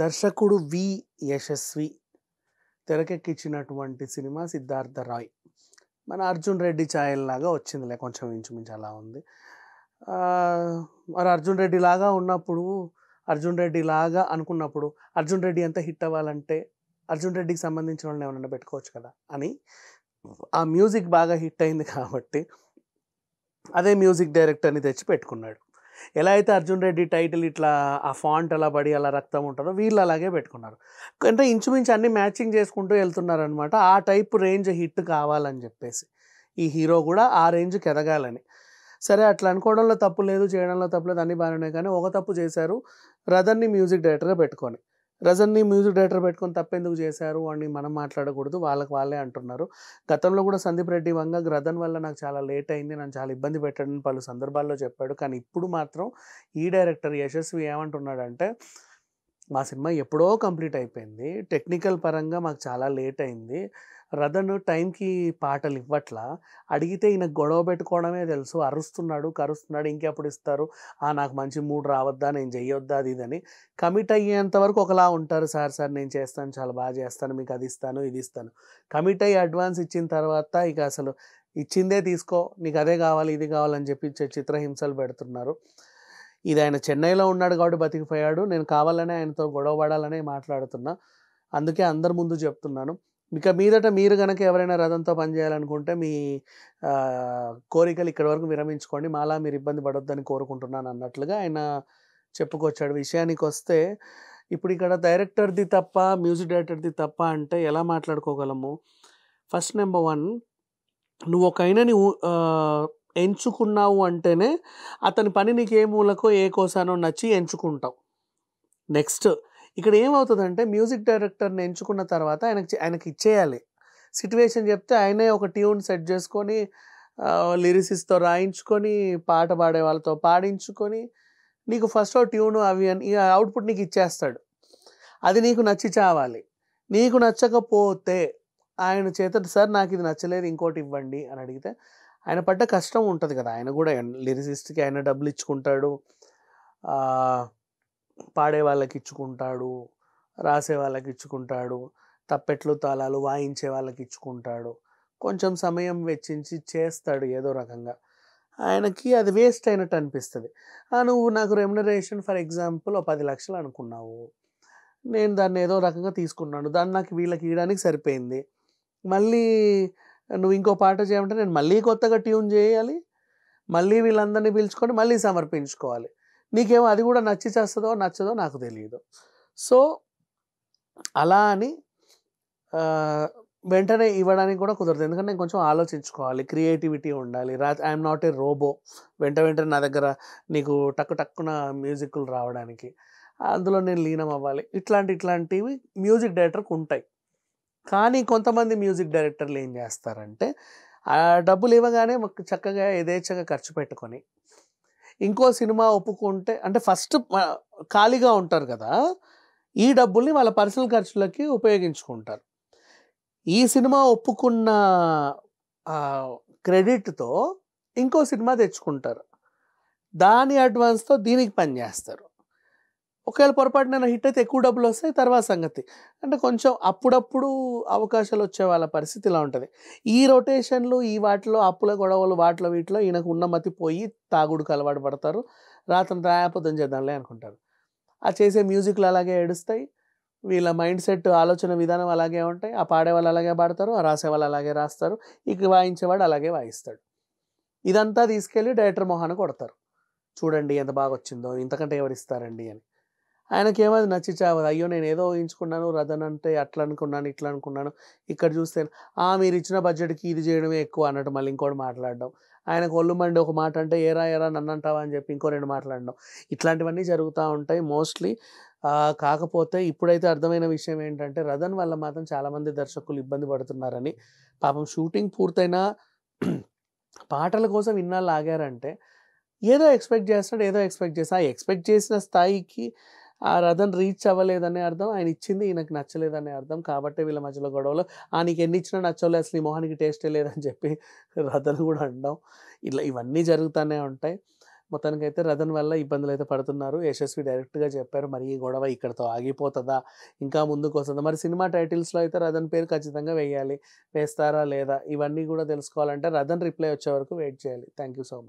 దర్శకుడు వి. యశస్వి తెరకెక్కించినటువంటి సినిమా 'సిద్ధార్థ రాయ్'. మన 'అర్జున్ రెడ్డి ఛాయల్' లాగా వచ్చిందిలే, కొంచెం ఇంచుమించు అలా ఉంది. మరి 'అర్జున్ రెడ్డి' లాగా ఉన్నప్పుడు, 'అర్జున్ రెడ్డి' లాగా అనుకున్నప్పుడు 'అర్జున్ రెడ్డి' ఎంత హిట్ అవ్వాలంటే 'అర్జున్ రెడ్డికి' సంబంధించిన వాళ్ళని ఏమన్నా పెట్టుకోవచ్చు కదా అని, ఆ మ్యూజిక్ బాగా హిట్ అయింది కాబట్టి అదే మ్యూజిక్ డైరెక్టర్ని తెచ్చి పెట్టుకున్నాడు. ఎలా అయితే 'అర్జున్ రెడ్డి' టైటిల్ ఇట్లా ఆ ఫాంట్ అలా పడి అలా రక్తం ఉంటుందో, వీళ్ళు అలాగే పెట్టుకున్నారు. అంటే ఇంచుమించు అన్ని మ్యాచింగ్ చేసుకుంటూ వెళ్తున్నారనమాట. ఆ టైప్ రేంజ్ హిట్ కావాలని చెప్పేసి, ఈ హీరో కూడా ఆ రేంజ్కి ఎదగాలని. సరే, అట్లా అనుకోవడంలో తప్పు లేదు, చేయడంలో తప్పు లేదు, అన్నీ బాగానే ఉన్నాయి. కానీ ఒక తప్పు చేశారు, రథన్ని మ్యూజిక్ డైరెక్టర్గా పెట్టుకొని. రజన్ని మ్యూజిక్ డైరెక్టర్ పెట్టుకొని తప్పెందుకు చేశారు అని మనం మాట్లాడకూడదు, వాళ్ళకి వాళ్ళే అంటున్నారు. గతంలో కూడా సందీప్ రెడ్డి వంగ రథన్ వల్ల నాకు చాలా లేట్ అయింది, నన్ను చాలా ఇబ్బంది పెట్టాడని పలు సందర్భాల్లో చెప్పాడు. కానీ ఇప్పుడు మాత్రం ఈ డైరెక్టర్ యశస్వి ఏమంటున్నాడంటే, మా సినిమా ఎప్పుడో కంప్లీట్ అయిపోయింది, టెక్నికల్ పరంగా మాకు చాలా లేట్ అయింది, రథన్ టైంకి పాటలు ఇవ్వట్లా, అడిగితే ఈయన గొడవ పెట్టుకోవడమే తెలుసు, అరుస్తున్నాడు కరుస్తున్నాడు, ఇంకెప్పుడు ఇస్తారు, నాకు మంచి మూడ్ రావద్దా, నేను చెయ్యొద్దా, అది ఇదని. కమిట్ అయ్యేంత వరకు ఒకలా ఉంటారు, సార్ నేను చేస్తాను, చాలా బాగా చేస్తాను, మీకు అది ఇస్తాను ఇది ఇస్తాను. కమిట్ అయ్యి అడ్వాన్స్ ఇచ్చిన తర్వాత ఇక అసలు ఇచ్చిందే తీసుకో, నీకు అదే కావాలి ఇది కావాలని చెప్పి చిత్రహింసలు పెడుతున్నారు. ఇది ఆయన చెన్నైలో ఉన్నాడు కాబట్టి బతికిపోయాడు, నేను కావాలనే ఆయనతో గొడవ పడాలనే మాట్లాడుతున్నా, అందుకే అందరి ముందు చెప్తున్నాను. ఇక మీదట మీరు కనుక ఎవరైనా రథంతో పనిచేయాలనుకుంటే మీ కోరికలు ఇక్కడి వరకు విరమించుకోండి, మాలా మీరు ఇబ్బంది పడొద్దని కోరుకుంటున్నాను అన్నట్లుగా ఆయన చెప్పుకొచ్చాడు. విషయానికి వస్తే ఇప్పుడు ఇక్కడ డైరెక్టర్ది తప్ప, మ్యూజిక్ డైరెక్టర్ది తప్ప అంటే ఎలా మాట్లాడుకోగలము? ఫస్ట్ నెంబర్ 1, నువ్వు ఒక ఆయనని ఎంచుకున్నావు అంటేనే అతని పని నీకు ఏ మూలకో ఏ కోసానో నచ్చి ఎంచుకుంటావు. నెక్స్ట్ ఇక్కడ ఏమవుతుందంటే, మ్యూజిక్ డైరెక్టర్ని ఎంచుకున్న తర్వాత ఆయనకి ఇచ్చేయాలి. సిట్యువేషన్ చెప్తే ఆయనే ఒక ట్యూన్ సెట్ చేసుకొని, లిరిసిస్ట్తో రాయించుకొని, పాట పాడే వాళ్ళతో పాడించుకొని, నీకు ఫస్ట్ ట్యూను అవి అని అవుట్పుట్ నీకు ఇచ్చేస్తాడు. అది నీకు నచ్చి చావాలి. నీకు నచ్చకపోతే ఆయన చేత, సార్ నాకు ఇది నచ్చలేదు ఇంకోటి ఇవ్వండి అని అడిగితే ఆయన పడ్డ కష్టం ఉంటుంది కదా. ఆయన కూడా లిరిసిస్ట్కి ఆయన డబ్బులు ఇచ్చుకుంటాడు, పాడే వాళ్ళకి ఇచ్చుకుంటాడు, రాసే వాళ్ళకి ఇచ్చుకుంటాడు, తప్పెట్లు తాళాలు వాయించే వాళ్ళకి ఇచ్చుకుంటాడు, కొంచెం సమయం వెచ్చించి చేస్తాడు ఏదో రకంగా. ఆయనకి అది వేస్ట్ అయినట్టు అనిపిస్తుంది. నువ్వు నాకు రెమ్యునరేషన్ ఫర్ ఎగ్జాంపుల్ 10 లక్షలు అనుకున్నావు, నేను దాన్ని ఏదో రకంగా తీసుకున్నాను, దాన్ని నాకు వీళ్ళకి ఇవ్వడానికి సరిపోయింది, మళ్ళీ నువ్వు ఇంకో పాట చేయమంటే నేను మళ్ళీ కొత్తగా ట్యూన్ చేయాలి, మళ్ళీ వీళ్ళందరినీ పిలుచుకొని మళ్ళీ సమర్పించుకోవాలి. నీకేమో అది కూడా నచ్చి చేస్తుందో నచ్చదో నాకు తెలియదు. సో అలా అని వెంటనే ఇవ్వడానికి కూడా కుదరదు, ఎందుకంటే నేను కొంచెం ఆలోచించుకోవాలి, క్రియేటివిటీ ఉండాలి. ఐఎమ్ నాట్ ఏ రోబో, వెంటనే నా దగ్గర నీకు టక్కున మ్యూజిక్లు రావడానికి అందులో నేను లీనం అవ్వాలి. ఇట్లాంటివి మ్యూజిక్ డైరెక్టర్కి ఉంటాయి. కానీ కొంతమంది మ్యూజిక్ డైరెక్టర్లు ఏం చేస్తారంటే, ఆ డబ్బులు ఇవ్వగానే చక్కగా యథేచ్ఛగా ఖర్చు పెట్టుకొని, ఇంకో సినిమా ఒప్పుకుంటే, అంటే ఫస్ట్ ఖాళీగా ఉంటారు కదా, ఈ డబ్బుల్ని వాళ్ళ పర్సనల్ ఖర్చులకి ఉపయోగించుకుంటారు. ఈ సినిమా ఒప్పుకున్న క్రెడిట్తో ఇంకో సినిమా తెచ్చుకుంటారు, దాని అడ్వాన్స్తో దీనికి పని చేస్తారు. ఒకవేళ పొరపాటున హిట్ అయితే ఎక్కువ డబ్బులు వస్తాయి, తర్వాత సంగతి. అంటే కొంచెం అప్పుడప్పుడు అవకాశాలు వచ్చే వాళ్ళ పరిస్థితి ఇలా ఉంటుంది. ఈ రొటేషన్లు, ఈ వాటిలో అప్పుల గొడవలు, వాటిలో వీటిలో ఈయనకు ఉన్నమతి పోయి తాగుడుకు అలవాటు పడతారు, రాత్రంతా రాయపొద్దున చేద్దాంలే అనుకుంటారు. ఆ చేసే మ్యూజిక్లు అలాగే ఏడుస్తాయి, వీళ్ళ మైండ్ సెట్ ఆలోచన విధానం అలాగే ఉంటాయి, ఆ పాడేవాళ్ళు అలాగే పాడతారు, ఆ రాసేవాళ్ళు అలాగే రాస్తారు, ఇక వాయించేవాడు అలాగే వాయిస్తాడు. ఇదంతా తీసుకెళ్ళి డైరెక్టర్ మొహాన కొడతారు, చూడండి ఎంత బాగా వచ్చిందో, ఇంతకంటే ఎవరిస్తారండి అని. ఆయనకేమో అది నచ్చి చావదు. అయ్యో నేను ఏదో ఊహించుకున్నాను, రథన్ అంటే అట్లా అనుకున్నాను ఇట్లా అనుకున్నాను, ఇక్కడ చూస్తే మీరు ఇచ్చిన బడ్జెట్కి ఇది చేయడమే ఎక్కువ అన్నట్టు మళ్ళీ ఇంకోటి మాట్లాడడం, ఆయనకు ఒళ్ళు మండి ఒక మాట అంటే ఏరా నన్ను అంటావా అని చెప్పి ఇంకో 2 మాట్లాడడం, ఇట్లాంటివన్నీ జరుగుతూ ఉంటాయి మోస్ట్లీ. కాకపోతే ఇప్పుడైతే అర్థమైన విషయం ఏంటంటే, రథన్ వల్ల మాత్రం చాలామంది దర్శకులు ఇబ్బంది పడుతున్నారని. పాపం షూటింగ్ పూర్తయినా పాటల కోసం ఇన్నాళ్ళు ఆగారంటే ఏదో ఎక్స్పెక్ట్ చేస్తా, ఎక్స్పెక్ట్ చేసిన స్థాయికి ఆ రథన్ రీచ్ అవ్వలేదనే అర్థం, ఆయన ఇచ్చింది ఈయనకు నచ్చలేదనే అర్థం. కాబట్టి వీళ్ళ మధ్యలో గొడవలు, నీకు ఎన్ని ఇచ్చినా నచ్చలే, అసలు ఈ మొహానికి టేస్టే లేదని చెప్పి రథన్ కూడా అనడం, ఇవన్నీ జరుగుతూనే ఉంటాయి. మొత్తానికైతే రతన్ వల్ల ఇబ్బందులైతే పడుతున్నారు. యశస్వి డైరెక్ట్‌గా చెప్పారు. మరి ఈ గొడవ ఇక్కడితో ఆగిపోతదా? ఇంకా ముందుకొస్తదా? మరి సినిమా టైటిల్స్‌లో అయితే రతన్ పేరు ఖచ్చితంగా వేయాలి. వేస్తారా లేదా? ఇవన్నీ గూడా తెలుసుకోవాలంటే రతన్ రిప్లై వచ్చే వరకు వెయిట్ చేయాలి. Thank you so much.